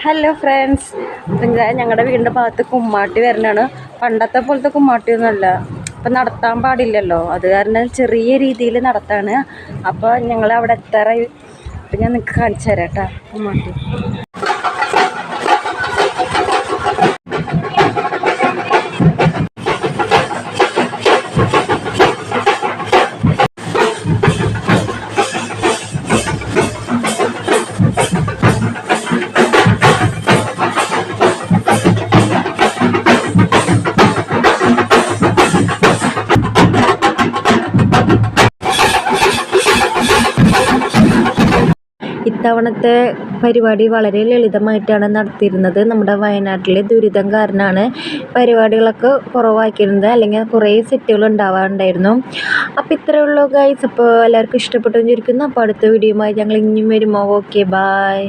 Hello friends, ഞങ്ങളുടെ വീടിൻ്റെ ഭാഗത്ത് കുമ്മാട്ടി വരണതാണ്. പണ്ടത്തെ പോലത്തെ കുമ്മാട്ടിയൊന്നുമല്ല. അപ്പം നടത്താൻ പാടില്ലല്ലോ, അത് കാരണം ചെറിയ രീതിയിൽ നടത്താണ്. അപ്പോൾ ഞങ്ങൾ അവിടെ എത്താറായി. അപ്പം ഞാൻ നിങ്ങൾക്ക് കാണിച്ചു തരാം കേട്ടോ കുമ്മാട്ടി. ഇത്തവണത്തെ പരിപാടി വളരെ ലളിതമായിട്ടാണ് നടത്തിയിരുന്നത്. നമ്മുടെ വയനാട്ടിലെ ദുരിതം കാരണമാണ് പരിപാടികളൊക്കെ കുറവാക്കിയിരുന്നത്, അല്ലെങ്കിൽ കുറേ സെറ്റുകൾ ഉണ്ടാവാറുണ്ടായിരുന്നു. അപ്പോൾ ഇത്രയേ ഉള്ളൂ ഗൈസ്. അപ്പോൾ എല്ലാവർക്കും ഇഷ്ടപ്പെട്ടു വിചാരിക്കുന്നു. അപ്പോൾ അടുത്ത വീഡിയോയുമായി ഞങ്ങൾ ഇനിയും വരുമോ? Okay, by.